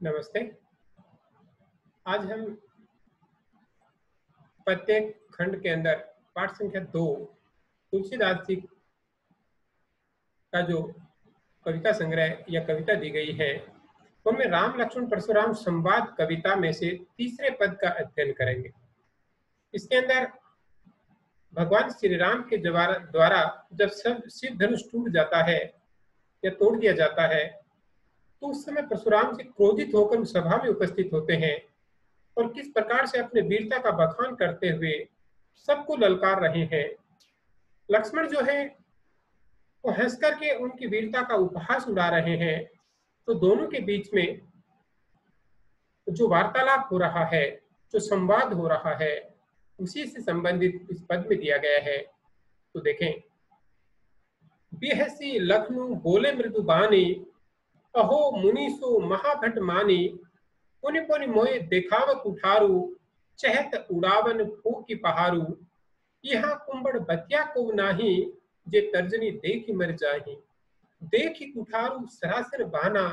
नमस्ते। आज हम प्रत्येक खंड के अंदर पाठ संख्या 2 तुलसीदास जी का जो कविता संग्रह या कविता दी गई है, उनमें राम लक्ष्मण परशुराम संवाद कविता में से तीसरे पद का अध्ययन करेंगे। इसके अंदर भगवान श्री राम के द्वारा जब सब शिव धनुष टूट जाता है या तोड़ दिया जाता है, तो उस समय परशुराम जी क्रोधित होकर उस सभा में उपस्थित होते हैं और किस प्रकार से अपने वीरता का बखान करते हुए सबको ललकार रहे हैं। लक्ष्मण जो है वो हंस करके उनकी वीरता का उपहास उड़ा रहे हैं। तो दोनों के बीच में जो वार्तालाप हो रहा है, जो संवाद हो रहा है, उसी से संबंधित इस पद में दिया गया है। तो देखें, बिहसी लखनऊ बोले मृदु बानी, अहो मुनीसो महाभट मानी, पुनि पुनि मोए देखाव कुठारू, चहत उड़ावन फूकी पहारू, यहाँ कुंबड़ बतिया को नाही, जे तर्जनी देखी मर जाही, देखी कुठारू सरासर बाना,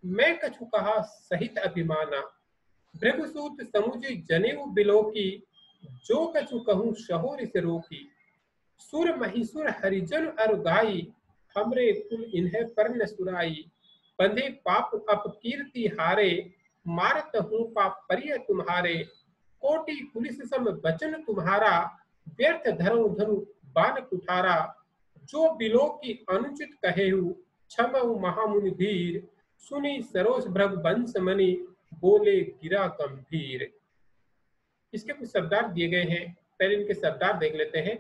मैं कछु कहा सहित अभिमाना, भृगुसूत समुझी जनेऊ बिलो की, जो कछु कहूँ शहोर से रोकी, सुर महिसुर हरिजन अरु गाई, हमरे कुल इन्हें पर न सुराई, बंधे पाप अपकीर्ति हारे, मारत हूँ पाप परिय तुम्हारे, कोटि पुलिस सम बचन तुम्हारा, व्यर्थ धरऊ धनु बान कुठारा, जो बिलो की अनुचित कहेहु, क्षमऊ महामुनि धीर, सुनी सरोज भ्रग वंश मणि, बोले गिरा गंभीर। इसके कुछ शब्दार्थ दिए गए हैं, पहले इनके शब्दार्थ देख लेते हैं।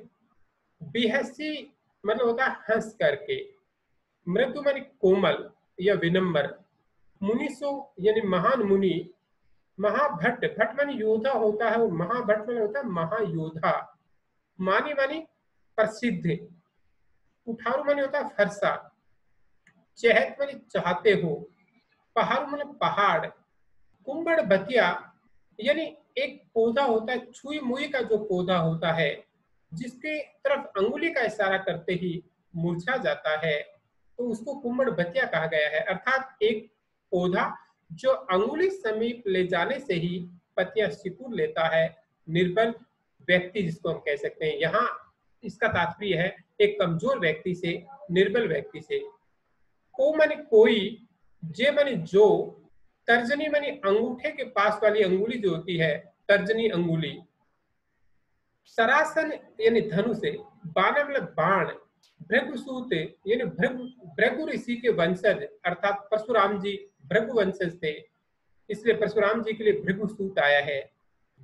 बिहसी मतलब होता है हंस करके, मृदु मानी कोमल या विनम्र, मुनिसो यानी महान मुनि, महाभट्ट भट्ट मानी योद्धा होता है और महाभट्ट मानी होता है महायोद्धा, मानी मानी प्रसिद्ध, उठारू मानी होता है फरसा, चहत मानी चाहते हो, पहाड़ मतलब पहाड़, कुंबड़ बतिया यानी एक पौधा होता है, छुई मुई का जो पौधा होता है जिसके तरफ अंगुली का इशारा करते ही मुरझा जाता है, तो उसको कुंबड़ बतिया कहा गया है। अर्थात एक पौधा जो अंगुली समीप ले जाने से ही पत्तियां सिकुड़ लेता है, निर्बल व्यक्ति जिसको हम कह सकते हैं। यहाँ इसका तात्पर्य है एक कमजोर व्यक्ति से, निर्बल व्यक्ति से। को माने कोई, जे माने जो, तर्जनी माने अंगूठे के पास वाली अंगुली जो होती है, तर्जनी अंगुली, सरासन यानी धनु से, बाण मतलब बाण, भृगुसूत यानी भृगु ऋषि के वंशज अर्थात परशुराम जी भृगु वंशज थे, इसलिए परशुराम जी के लिए भृगुसूत आया है।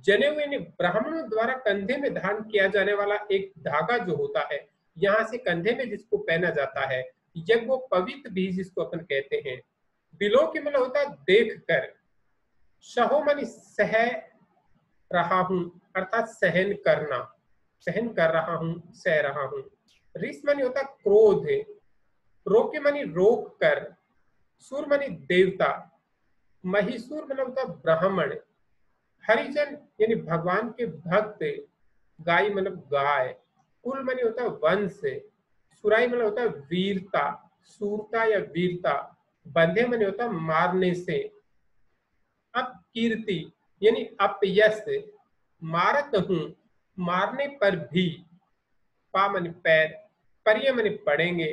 जनेऊ यानी ब्राह्मणों द्वारा कंधे में धारण किया जाने वाला एक धागा जो होता है, यहाँ से कंधे में जिसको पहना जाता है, यज्ञ वो पवित्र भी जिसको अपन कहते हैं। बिलो की मतलब होता है देख कर, सहो मानी सह रहा हूं अर्थात सहन करना, सहन कर रहा हूं, सह रहा हूं। रिस मानी होता क्रोध, रोके मानी रोक कर, सुर मानी देवता, महिसूर मतलब होता ब्राह्मण, हरिजन यानी भगवान के भक्त, गाय मतलब गाय, कुल मानी होता है वंश, सुराई मतलब होता है वीरता, सूरता या वीरता, बंधे मानी होता है मारने से, अब कीर्ति यानी अपयश, मारत हूं मारने पर भी, पा मानी पैर, परिय मानी पड़ेंगे,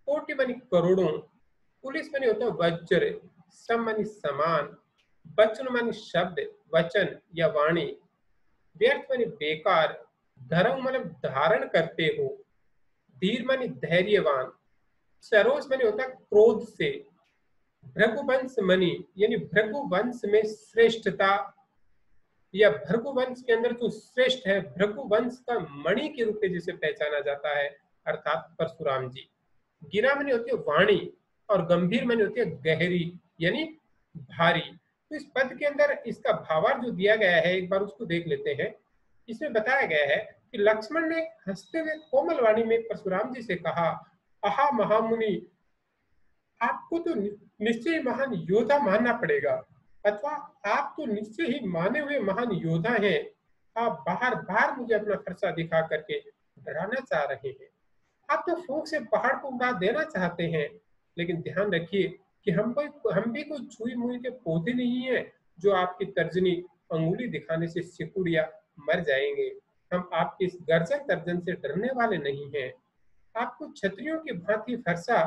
कोटि मानी करोड़ों, पुलिस मानी होता है वज्र, सम मानी समान, वचन मानी शब्द, वचन या वाणी, व्यर्थ मानी बेकार, धर्म मतलब धारण करते हो, धीर मानी धैर्यवान, सरोज मानी होता है क्रोध से, भृगुवंश मणि यानी भृगुवंश में श्रेष्ठता या भृगुवंश के अंदर जो श्रेष्ठ है, भृगुवंश का मणि के रूप में जिसे पहचाना जाता है, अर्थात परशुराम जी। गिरा मणि होती है वाणी और गंभीर मणि होती है गहरी यानी भारी। तो इस पद के अंदर इसका भावार्थ जो दिया गया है, एक बार उसको देख लेते हैं। इसमें बताया गया है कि लक्ष्मण ने हंसते हुए कोमल वाणी में परशुराम जी से कहा, आहा महामुनि, आपको तो निश्चय महान योद्धा मानना पड़ेगा, अथवा आप तो निश्चय ही माने हुए महान योद्धा हैं। आप बार बार मुझे अपना फरसा दिखा करके डराना चाह रहे हैं। आप तो फूंक से पहाड़ को उड़ा देना चाहते हैं, लेकिन ध्यान रखिए कि हम भी कोई छुई मुई के पौधे नहीं है जो आपकी तर्जनी अंगुली दिखाने से सिकुड़ या मर जाएंगे। हम आपके इस गर्जन तर्जन से डरने वाले नहीं हैं। आपको छतरियों की भांति फरसा,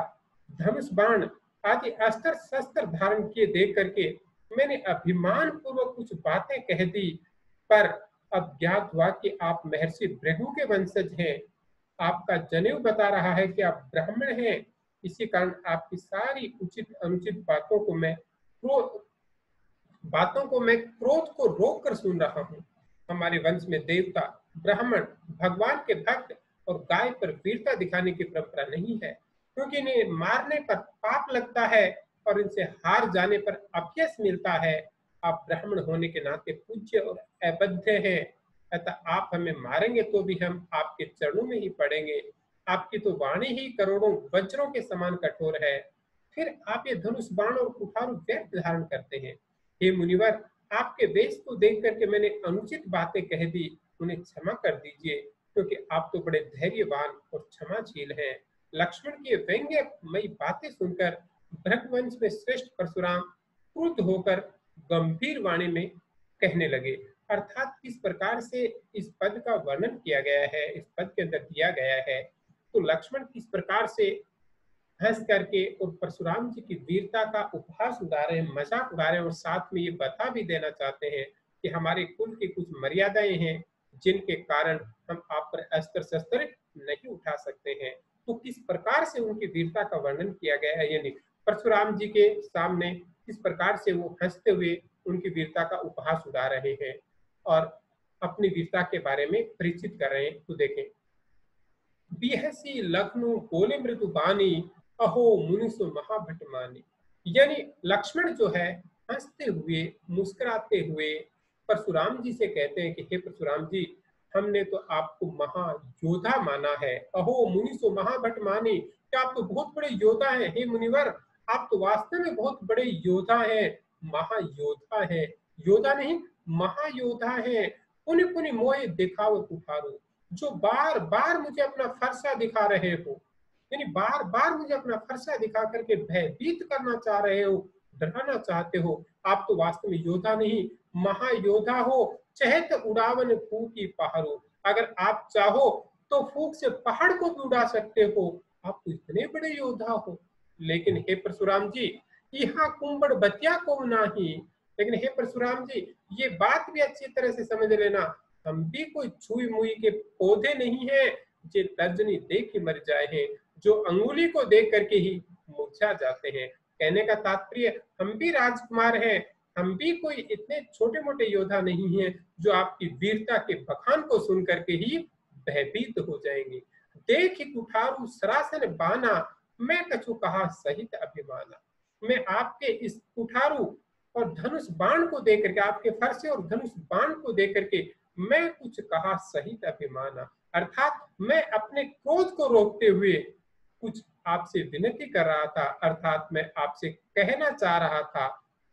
धनुष बाण आदि अस्त्र शस्त्र धारण किए देख करके मैंने अभिमान पूर्वक कुछ बातें कह दी, पर अब ज्ञात हुआ कि आप महर्षि भृगु के वंशज हैं। आपका जनेऊ बता रहा है कि आप ब्राह्मण हैं। इसी कारण आपकी सारी उचित अनुचित बातों को मैं क्रोध को रोक कर सुन रहा हूँ। हमारे वंश में देवता, ब्राह्मण, भगवान के भक्त और गाय पर वीरता दिखाने की परंपरा नहीं है, क्योंकि इन्हें मारने पर पाप लगता है और इनसे हार जाने पर अपयश मिलता है। आप ब्राह्मण होने के नाते पूज्य और अबद्ध हैं, अतः आप हमें मारेंगे तो भी हम आपके चरणों में ही पड़ेंगे। आपकी तो वाणी ही करोड़ों वज्रों के समान कठोर है, फिर आप ये धनुष बाण और कुठार व्यर्थ धारण करते हैं। हे मुनिवर, आपके वेश को देख करके मैंने अनुचित बातें कह दी, उन्हें क्षमा कर दीजिए, क्योंकि आप तो बड़े धैर्यवान और क्षमाशील हैं। लक्ष्मण की व्यंग्यमयी बातें सुनकर भृगवंश में श्रेष्ठ परशुराम क्रुद्ध होकर गंभीर वाणी में कहने लगे। अर्थात किस प्रकार से इस पद का वर्णन किया गया है, इस पद के अंदर दिया गया है, तो लक्ष्मण किस प्रकार से हंस करके और परशुराम जी की वीरता का उपहास उड़ा रहे हैं, मजाक उड़ा रहे हैं, और साथ में ये बता भी देना चाहते हैं कि हमारे कुल की कुछ मर्यादाएं हैं जिनके कारण हम आप पर अस्त्र शस्त्र नहीं उठा सकते हैं। तो किस प्रकार से उनकी वीरता का वर्णन किया गया है, यानी परशुराम जी के सामने किस प्रकार से वो हंसते हुए उनकी वीरता का उपहास उड़ा रहे हैं और अपनी वीरता के बारे में परिचित कर रहे हैं। तो देखें, बिहसी लखनऊ बोले मृदु बानी, अहो मुनिसु महाभट मानी। यानी लक्ष्मण जो है हंसते हुए मुस्कुराते हुए परशुराम जी से कहते हैं कि हे परशुराम जी, हमने तो आपको महायोद्धा माना है। अहो मुनिसु महाभट मानी, क्या आप तो बहुत बड़े योद्धा हैं। हे मुनिवर, आप तो वास्तव में बहुत बड़े योद्धा हैं, महायोद्धा है, योद्धा नहीं महायोद्धा है। पुनि पुनि मोए दिखावत उठारो, जो बार बार मुझे अपना फरसा दिखा रहे हो, यानी बार बार मुझे अपना फरसा दिखा करके भयभीत करना चाह रहे हो, डराना चाहते हो। आप तो वास्तव में योद्धा नहीं महायोद्धा हो। चहत उड़ावन फूकी पहाड़ो, अगर आप चाहो तो फूक से पहाड़ को भी उड़ा सकते हो। आप तो इतने बड़े योद्धा हो। लेकिन हे परशुराम जी, यहाँ कुंभड़ बतिया को नहीं। लेकिन हे परशुराम जी, ये बात भी अच्छी तरह से समझ लेना, हम भी कोई छुई मुई के पौधे नहीं है जो तर्जनी देख ही मर जाए हैं, जो अंगुली को देख करके ही मुरझा जाते हैं। कहने का तात्पर्य, हम भी राजकुमार हैं, हम भी कोई इतने छोटे मोटे योद्धा नहीं हैं जो आपकी वीरता के बखान को सुन करके ही भयभीत हो जाएंगे। देख कुठारू सरासन बाना, मैं कछु कहा सहित अभिमाना। मैं आपके इस कुठारू और धनुष बाण को देख करके, आपके फरसे और धनुष बाण को देख करके मैं कुछ कहा सहित अभिमाना, अर्थात मैं अपने क्रोध को रोकते हुए कुछ आपसे विनती कर रहा था, अर्थात मैं आपसे कहना चाह रहा था,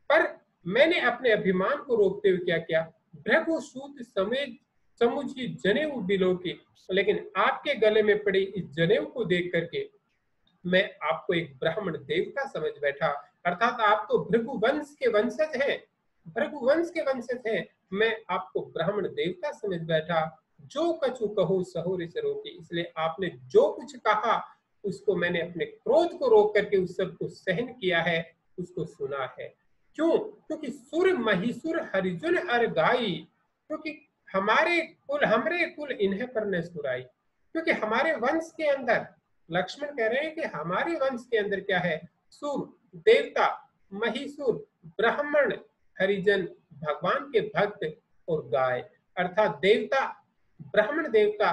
पर मैंने अपने अभिमान को रोकते हुए क्या किया, भृगु सूत समेत समुझी जनेऊ बिलो की। लेकिन आपके गले में पड़ी इस जनेऊ को देख करके मैं आपको एक ब्राह्मण देवता समझ बैठा, अर्थात आप तो भृगु वंश के वंशज हैं, भृगु वंश के वंशज हैं। मैं आपको ब्राह्मण देवता समझ बैठा। जो कछु कहो सहोरि सरोकी, इसलिए आपने जो कुछ कहा उसको मैंने अपने क्रोध को रोक करके उस सब को सहन किया है, उसको सुना है। क्यों? क्योंकि सुर महिसुर हरिजुन अर गाई, क्योंकि हमरे कुल इन्हें पर न सुराई। क्योंकि हमारे वंश के अंदर, लक्ष्मण कह रहे हैं कि हमारे वंश के अंदर क्या है, सुर देवता, महिसुर ब्राह्मण, हरिजन भगवान के भक्त और गाय, अर्थात देवता, ब्राह्मण देवता,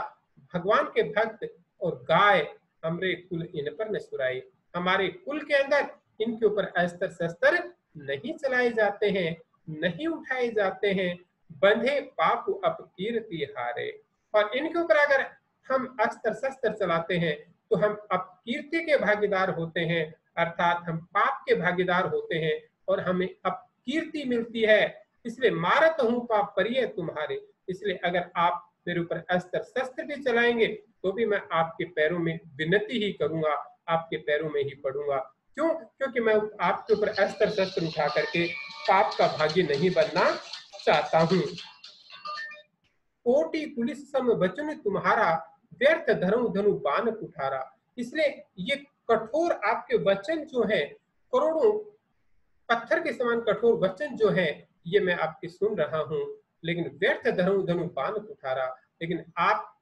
भगवान के भक्त और गाय हमरे कुल इन पर न सुराई। हमारे कुल के अंदर इनके ऊपर अस्त्र शस्त्र नहीं चलाए जाते हैं, नहीं उठाए जाते हैं। बंधे पाप अपकीर्ति हारे, और इनके ऊपर अगर हम अस्त्र शस्त्र चलाते हैं तो हम अपकीर्ति के भागीदार होते हैं, अर्थात हम पाप के भागीदार होते हैं और हमें अपकीर्ति मिलती है। इसलिए मारत हूं पाप परिय तुम्हारे, इसलिए अगर आप मेरे ऊपर अस्त्र शस्त्र भी चलाएंगे तो भी मैं आपके पैरों में विनती ही करूंगा, आपके पैरों में ही पड़ूंगा। क्यों? क्योंकि मैं आपके ऊपर अस्त्र शस्त्र उठा करके पाप का भागी नहीं बनना चाहता हूं। कोटि पुलिस सम वचन तुम्हारा, व्यर्थ धर्म धनु बाण कुठारा। इसलिए ये कठोर आपके वचन जो है, करोड़ों पत्थर के समान कठोर वचन जो है, ये मैं आपके सुन रहा हूं, लेकिन व्यर्थ धनु धनु बाण कुठारा। लेकिन आप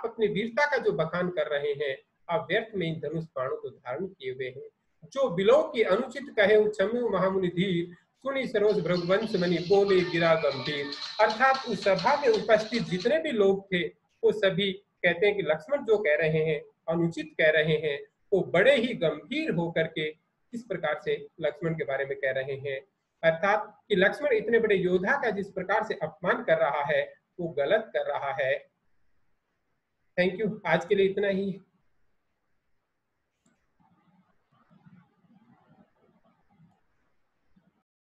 अपनी वीरता का जो बखान कर रहे हैं, आप व्यर्थ में इन धनुष बाणों को धारण किए हुए हैं। जो बिलो की अनुचित कहे क्षम्यु महामुनि धीर, सुनी सरोज भृगुवंश मणि बोले गिरा गंभीर। अर्थात उस सभा में उपस्थित जितने भी लोग थे, वो सभी कहते हैं कि लक्ष्मण जो कह रहे हैं, अनुचित कह रहे हैं, वो बड़े ही गंभीर होकर के किस प्रकार से लक्ष्मण के बारे में कह रहे हैं। अर्थात कि लक्ष्मण इतने बड़े योद्धा का जिस प्रकार से अपमान कर रहा है, वो गलत कर रहा है। थैंक यू, आज के लिए इतना ही।